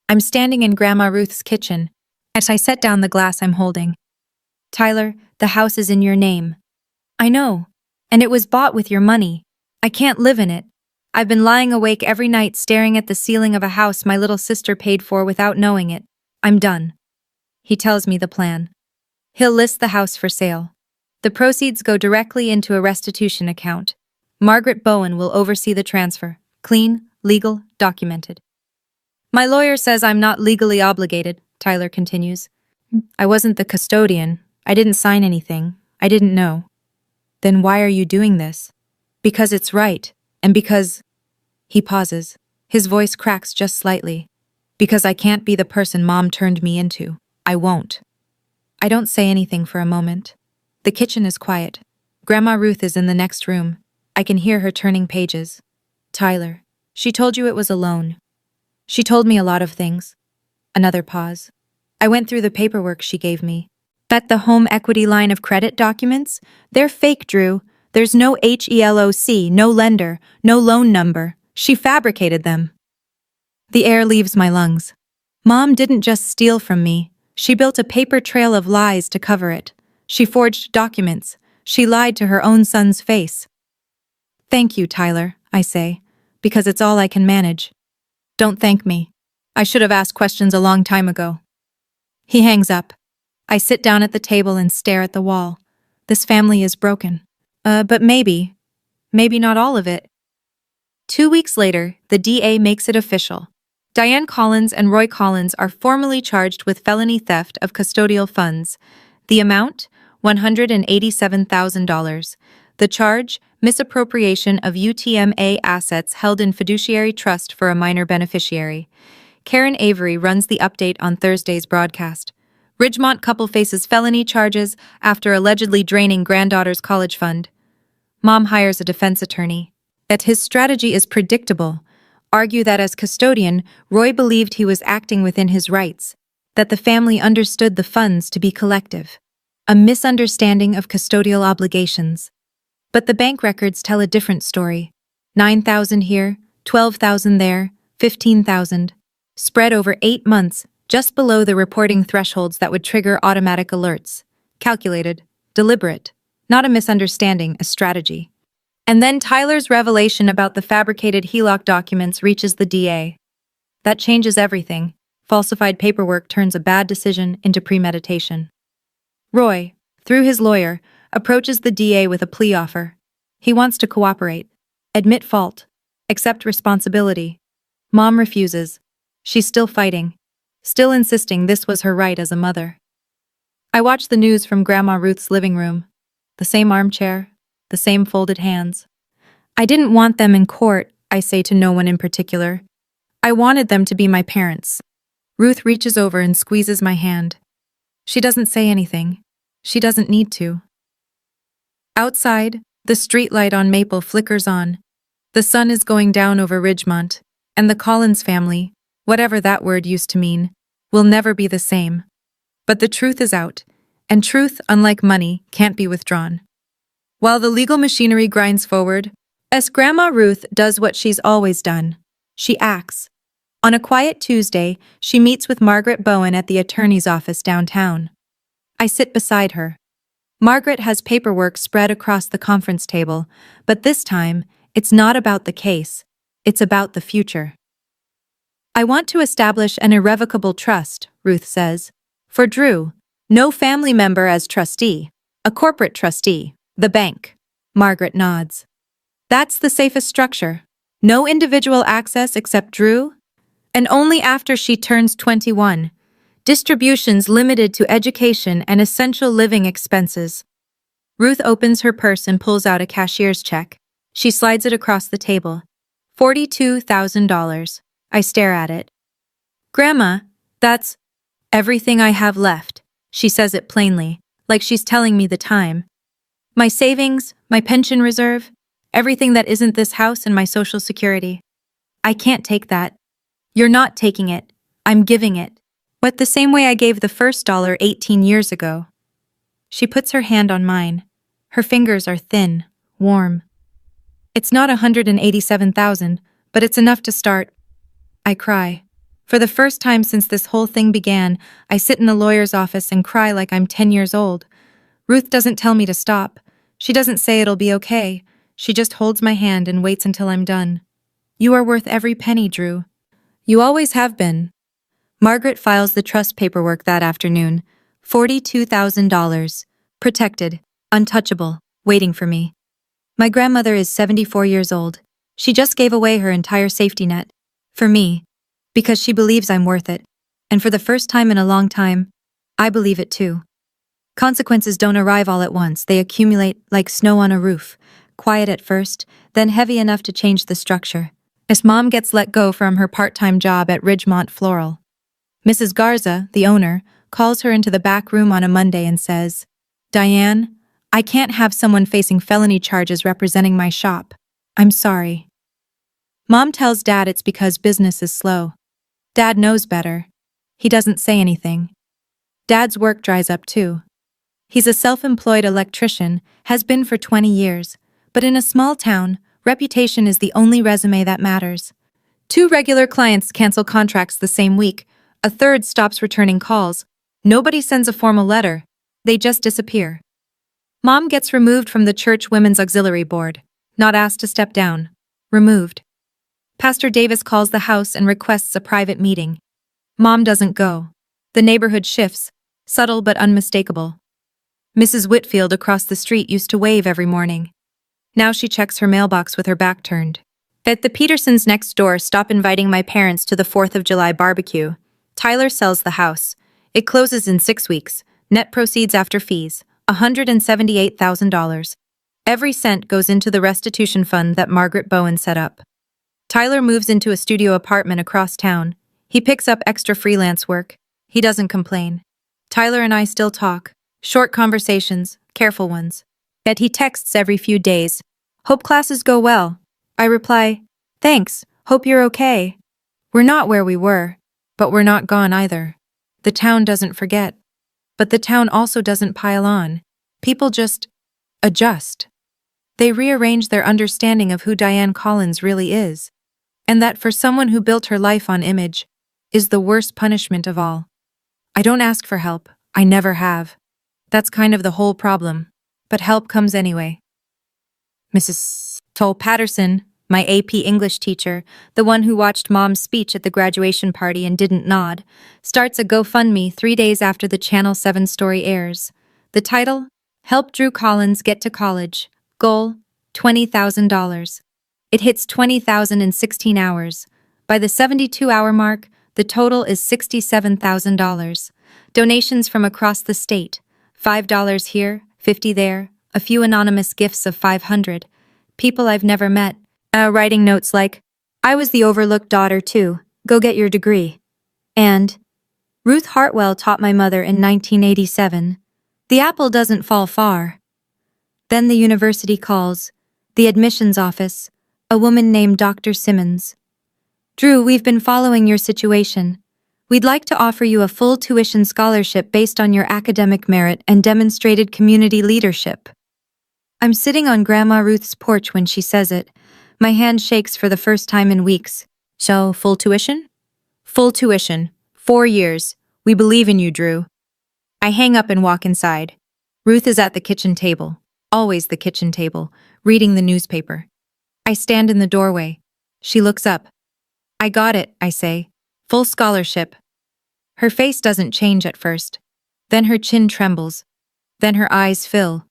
I'm standing in Grandma Ruth's kitchen as I set down the glass I'm holding. Tyler, the house is in your name. I know. And it was bought with your money. I can't live in it. I've been lying awake every night staring at the ceiling of a house my little sister paid for without knowing it. I'm done. He tells me the plan. He'll list the house for sale. The proceeds go directly into a restitution account. Margaret Bowen will oversee the transfer. Clean, legal, documented. My lawyer says I'm not legally obligated, Tyler continues. I wasn't the custodian. I didn't sign anything. I didn't know. Then why are you doing this? Because it's right, and because... He pauses. His voice cracks just slightly. Because I can't be the person Mom turned me into. I won't. I don't say anything for a moment. The kitchen is quiet. Grandma Ruth is in the next room. I can hear her turning pages. Tyler, she told you it was a loan. She told me a lot of things. Another pause. I went through the paperwork she gave me. Bet the home equity line of credit documents? They're fake, Drew. There's no HELOC, no lender, no loan number. She fabricated them. The air leaves my lungs. Mom didn't just steal from me. She built a paper trail of lies to cover it. She forged documents. She lied to her own son's face. Thank you, Tyler, I say, because it's all I can manage. Don't thank me. I should have asked questions a long time ago. He hangs up. I sit down at the table and stare at the wall. This family is broken. But maybe not all of it. 2 weeks later, the DA makes it official. Diane Collins and Roy Collins are formally charged with felony theft of custodial funds. The amount? $187,000. The charge? Misappropriation of UTMA assets held in fiduciary trust for a minor beneficiary. Karen Avery runs the update on Thursday's broadcast. Ridgemont couple faces felony charges after allegedly draining granddaughter's college fund. Mom hires a defense attorney. That his strategy is predictable. Argue that as custodian, Roy believed he was acting within his rights, that the family understood the funds to be collective. A misunderstanding of custodial obligations. But the bank records tell a different story. 9,000 here, 12,000 there, 15,000. Spread over 8 months, just below the reporting thresholds that would trigger automatic alerts. Calculated, deliberate, not a misunderstanding, a strategy. And then Tyler's revelation about the fabricated HELOC documents reaches the DA. That changes everything. Falsified paperwork turns a bad decision into premeditation. Roy, through his lawyer, approaches the DA with a plea offer. He wants to cooperate, admit fault, accept responsibility. Mom refuses. She's still fighting, still insisting this was her right as a mother. I watch the news from Grandma Ruth's living room. The same armchair, the same folded hands. I didn't want them in court, I say to no one in particular. I wanted them to be my parents. Ruth reaches over and squeezes my hand. She doesn't say anything. She doesn't need to. Outside, the streetlight on Maple flickers on. The sun is going down over Ridgemont, and the Collins family, whatever that word used to mean, will never be the same. But the truth is out, and truth, unlike money, can't be withdrawn. While the legal machinery grinds forward, Grandma Ruth does what she's always done. She acts. On a quiet Tuesday, she meets with Margaret Bowen at the attorney's office downtown. I sit beside her. Margaret has paperwork spread across the conference table, but this time, it's not about the case. It's about the future. I want to establish an irrevocable trust, Ruth says. For Drew, no family member as trustee, a corporate trustee, the bank. Margaret nods. That's the safest structure. No individual access except Drew, and only after she turns 21. Distributions limited to education and essential living expenses. Ruth opens her purse and pulls out a cashier's check. She slides it across the table. $42,000. I stare at it. Grandma, that's everything I have left. She says it plainly, like she's telling me the time. My savings, my pension reserve, everything that isn't this house and my Social Security. I can't take that. You're not taking it. I'm giving it. What, the same way I gave the first dollar 18 years ago. She puts her hand on mine. Her fingers are thin, warm. It's not 187,000, but it's enough to start. I cry. For the first time since this whole thing began, I sit in the lawyer's office and cry like I'm 10 years old. Ruth doesn't tell me to stop. She doesn't say it'll be okay. She just holds my hand and waits until I'm done. You are worth every penny, Drew. You always have been. Margaret files the trust paperwork that afternoon. $42,000. Protected, untouchable, waiting for me. My grandmother is 74 years old. She just gave away her entire safety net. For me. Because she believes I'm worth it. And for the first time in a long time, I believe it too. Consequences don't arrive all at once. They accumulate like snow on a roof. Quiet at first, then heavy enough to change the structure. As Mom gets let go from her part-time job at Ridgemont Floral. Mrs. Garza, the owner, calls her into the back room on a Monday and says, "Diane, I can't have someone facing felony charges representing my shop. I'm sorry. Mom tells Dad it's because business is slow. Dad knows better. He doesn't say anything. Dad's work dries up too. He's a self-employed electrician, has been for 20 years, but in a small town, reputation is the only resume that matters. 2 regular clients cancel contracts the same week, a third stops returning calls. Nobody sends a formal letter. They just disappear. Mom gets removed from the church women's auxiliary board. Not asked to step down. Removed. Pastor Davis calls the house and requests a private meeting. Mom doesn't go. The neighborhood shifts, subtle but unmistakable. Mrs. Whitfield across the street used to wave every morning. Now she checks her mailbox with her back turned. At the Petersons next door stop inviting my parents to the 4th of July barbecue. Tyler sells the house. It closes in 6 weeks. Net proceeds after fees, $178,000. Every cent goes into the restitution fund that Margaret Bowen set up. Tyler moves into a studio apartment across town. He picks up extra freelance work. He doesn't complain. Tyler and I still talk. Short conversations, careful ones. Yet he texts every few days. Hope classes go well. I reply, thanks, hope you're okay. We're not where we were, but we're not gone either. The town doesn't forget. But the town also doesn't pile on. People just adjust. They rearrange their understanding of who Diane Collins really is. And that for someone who built her life on image, is the worst punishment of all. I don't ask for help. I never have. That's kind of the whole problem. But help comes anyway. Mrs. Toll Patterson, my AP English teacher, the one who watched Mom's speech at the graduation party and didn't nod, starts a GoFundMe 3 days after the Channel 7 story airs. The title? Help Drew Collins Get to College. Goal? $20,000. It hits 20,000 in 16 hours. By the 72-hour mark, the total is $67,000. Donations from across the state. $5 here, $50 there, a few anonymous gifts of $500. People I've never met. Writing notes like, I was the overlooked daughter too, go get your degree. And, Ruth Hartwell taught my mother in 1987. The apple doesn't fall far. Then the university calls. The admissions office. A woman named Dr. Simmons. Drew, we've been following your situation. We'd like to offer you a full tuition scholarship based on your academic merit and demonstrated community leadership. I'm sitting on Grandma Ruth's porch when she says it. My hand shakes for the first time in weeks. So, full tuition? Full tuition. 4 years. We believe in you, Drew. I hang up and walk inside. Ruth is at the kitchen table. Always the kitchen table, reading the newspaper. I stand in the doorway. She looks up. I got it, I say. Full scholarship. Her face doesn't change at first. Then her chin trembles. Then her eyes fill.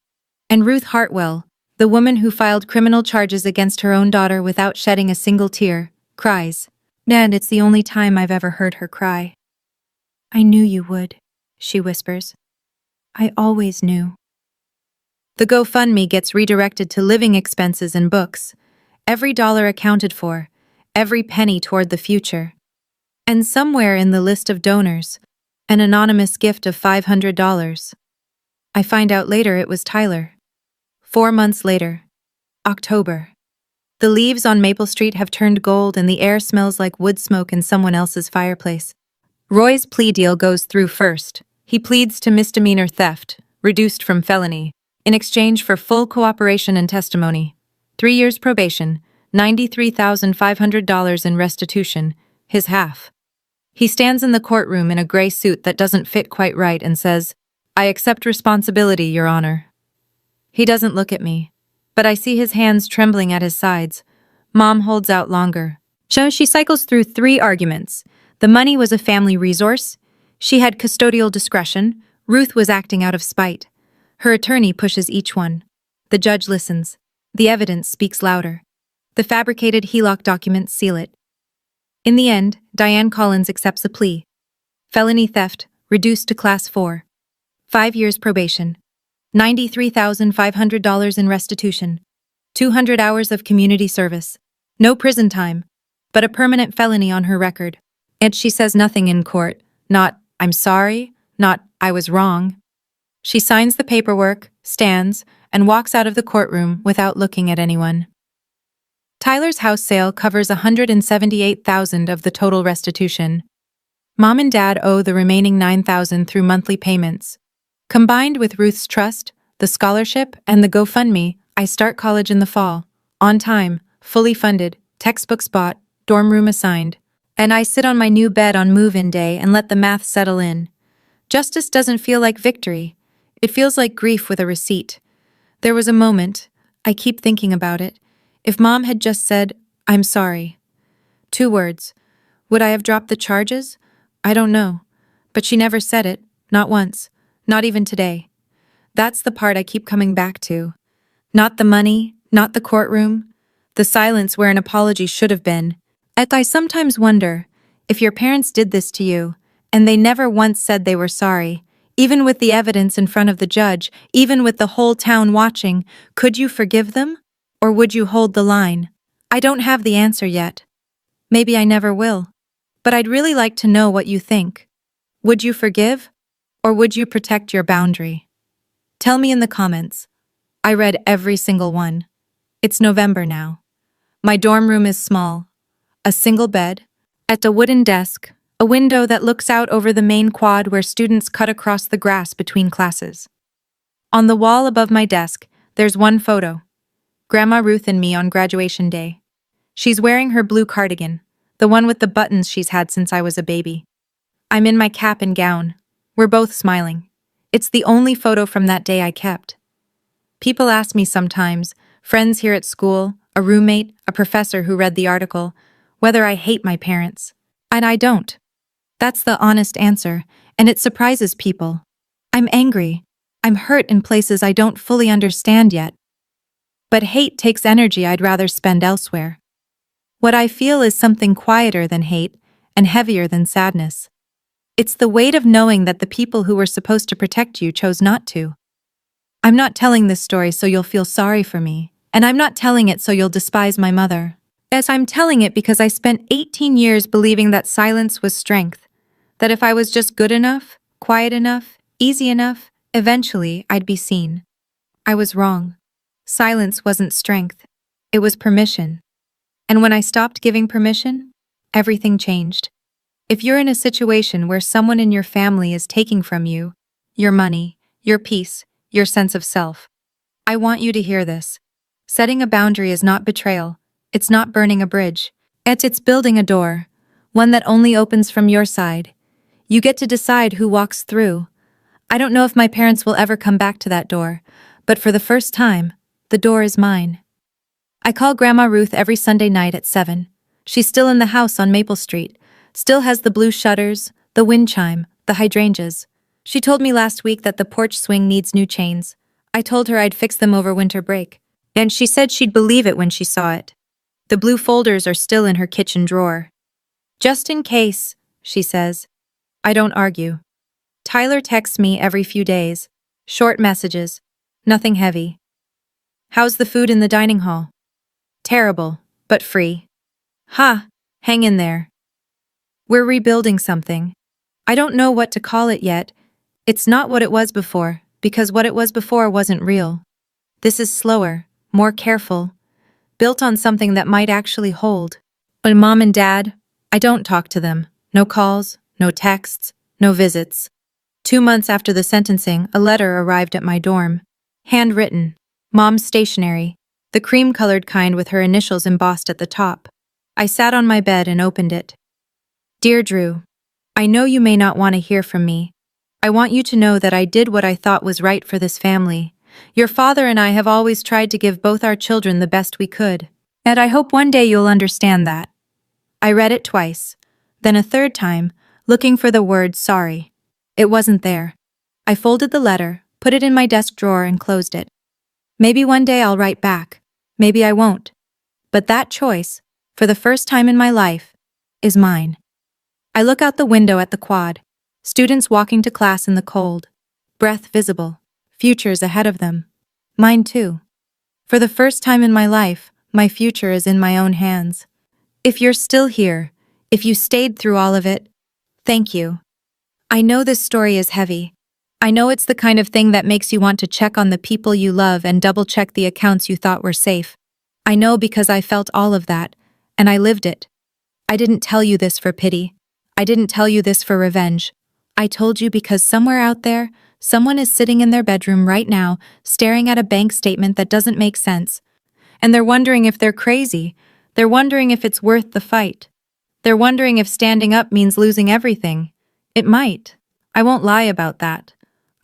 And Ruth Hartwell, the woman who filed criminal charges against her own daughter without shedding a single tear, cries. And it's the only time I've ever heard her cry. I knew you would, she whispers. I always knew. The GoFundMe gets redirected to living expenses and books. Every dollar accounted for, every penny toward the future. And somewhere in the list of donors, an anonymous gift of $500. I find out later it was Tyler. 4 months later. October. The leaves on Maple Street have turned gold and the air smells like wood smoke in someone else's fireplace. Roy's plea deal goes through first. He pleads to misdemeanor theft, reduced from felony, in exchange for full cooperation and testimony. 3 years probation, $93,500 in restitution, his half. He stands in the courtroom in a gray suit that doesn't fit quite right and says, I accept responsibility, Your Honor. He doesn't look at me, but I see his hands trembling at his sides. Mom holds out longer. So she cycles through 3 arguments. The money was a family resource. She had custodial discretion. Ruth was acting out of spite. Her attorney pushes each one. The judge listens. The evidence speaks louder. The fabricated HELOC documents seal it. In the end, Diane Collins accepts a plea. Felony theft, reduced to Class 4. 5 years probation. $93,500 in restitution. 200 hours of community service. No prison time, but a permanent felony on her record. And she says nothing in court. Not, I'm sorry. Not, I was wrong. She signs the paperwork, stands, and walks out of the courtroom without looking at anyone. Tyler's house sale covers $178,000 of the total restitution. Mom and Dad owe the remaining $9,000 through monthly payments. Combined with Ruth's trust, the scholarship, and the GoFundMe, I start college in the fall. On time, fully funded, textbooks bought, dorm room assigned. And I sit on my new bed on move-in day and let the math settle in. Justice doesn't feel like victory. It feels like grief with a receipt. There was a moment, I keep thinking about it, if Mom had just said, "I'm sorry." 2 words. Would I have dropped the charges? I don't know. But she never said it, not once, not even today. That's the part I keep coming back to. Not the money, not the courtroom, the silence where an apology should have been. I sometimes wonder, if your parents did this to you, and they never once said they were sorry, even with the evidence in front of the judge, even with the whole town watching, could you forgive them? Or would you hold the line? I don't have the answer yet. Maybe I never will. But I'd really like to know what you think. Would you forgive? Or would you protect your boundary? Tell me in the comments. I read every single one. It's November now. My dorm room is small. A single bed, at a wooden desk, a window that looks out over the main quad where students cut across the grass between classes. On the wall above my desk, there's one photo. Grandma Ruth and me on graduation day. She's wearing her blue cardigan, the one with the buttons she's had since I was a baby. I'm in my cap and gown. We're both smiling. It's the only photo from that day I kept. People ask me sometimes, friends here at school, a roommate, a professor who read the article, whether I hate my parents. And I don't. That's the honest answer, and it surprises people. I'm angry. I'm hurt in places I don't fully understand yet. But hate takes energy I'd rather spend elsewhere. What I feel is something quieter than hate and heavier than sadness. It's the weight of knowing that the people who were supposed to protect you chose not to. I'm not telling this story so you'll feel sorry for me, and I'm not telling it so you'll despise my mother. As I'm telling it because I spent 18 years believing that silence was strength, that if I was just good enough, quiet enough, easy enough, eventually I'd be seen. I was wrong. Silence wasn't strength. It was permission. And when I stopped giving permission, everything changed. If you're in a situation where someone in your family is taking from you, your money, your peace, your sense of self, I want you to hear this. Setting a boundary is not betrayal. It's not burning a bridge. It's building a door, one that only opens from your side. You get to decide who walks through. I don't know if my parents will ever come back to that door, but for the first time, the door is mine. I call Grandma Ruth every Sunday night at 7. She's still in the house on Maple Street, still has the blue shutters, the wind chime, the hydrangeas. She told me last week that the porch swing needs new chains. I told her I'd fix them over winter break, and she said she'd believe it when she saw it. The blue folders are still in her kitchen drawer. Just in case, she says. I don't argue. Tyler texts me every few days. Short messages. Nothing heavy. How's the food in the dining hall? Terrible, but free. Ha, hang in there. We're rebuilding something. I don't know what to call it yet. It's not what it was before, because what it was before wasn't real. This is slower, more careful, built on something that might actually hold. But Mom and Dad, I don't talk to them. No calls, no texts, no visits. 2 months after the sentencing, a letter arrived at my dorm. Handwritten. Mom's stationery. The cream-colored kind with her initials embossed at the top. I sat on my bed and opened it. Dear Drew, I know you may not want to hear from me. I want you to know that I did what I thought was right for this family. Your father and I have always tried to give both our children the best we could. And I hope one day you'll understand that. I read it twice, then a third time, looking for the word sorry. It wasn't there. I folded the letter, put it in my desk drawer and closed it. Maybe one day I'll write back. Maybe I won't. But that choice, for the first time in my life, is mine. I look out the window at the quad. Students walking to class in the cold. Breath visible. Futures ahead of them. Mine too. For the first time in my life, my future is in my own hands. If you're still here, if you stayed through all of it, thank you. I know this story is heavy. I know it's the kind of thing that makes you want to check on the people you love and double-check the accounts you thought were safe. I know because I felt all of that, and I lived it. I didn't tell you this for pity. I didn't tell you this for revenge. I told you because somewhere out there, someone is sitting in their bedroom right now, staring at a bank statement that doesn't make sense. And they're wondering if they're crazy. They're wondering if it's worth the fight. They're wondering if standing up means losing everything. It might. I won't lie about that.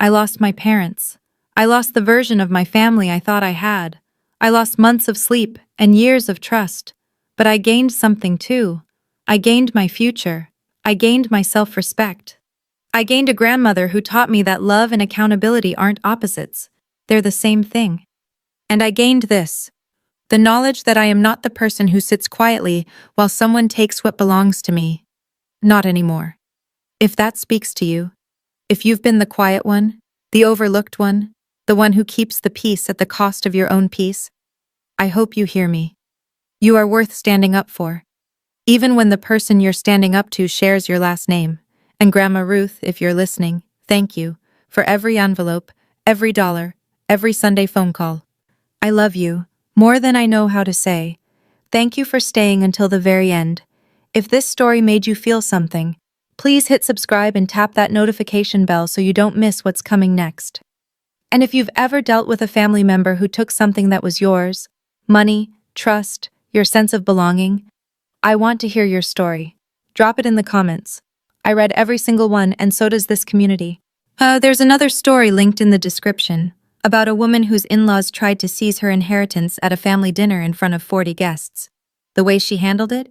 I lost my parents. I lost the version of my family I thought I had. I lost months of sleep and years of trust. But I gained something too. I gained my future. I gained my self-respect. I gained a grandmother who taught me that love and accountability aren't opposites. They're the same thing. And I gained this. The knowledge that I am not the person who sits quietly while someone takes what belongs to me. Not anymore. If that speaks to you, if you've been the quiet one, the overlooked one, the one who keeps the peace at the cost of your own peace, I hope you hear me. You are worth standing up for. Even when the person you're standing up to shares your last name. And Grandma Ruth, if you're listening, thank you for every envelope, every dollar, every Sunday phone call. I love you, more than I know how to say. Thank you for staying until the very end. If this story made you feel something, please hit subscribe and tap that notification bell so you don't miss what's coming next. And if you've ever dealt with a family member who took something that was yours, money, trust, your sense of belonging, I want to hear your story. Drop it in the comments. I read every single one, and so does this community. There's another story linked in the description about a woman whose in-laws tried to seize her inheritance at a family dinner in front of 40 guests. The way she handled it?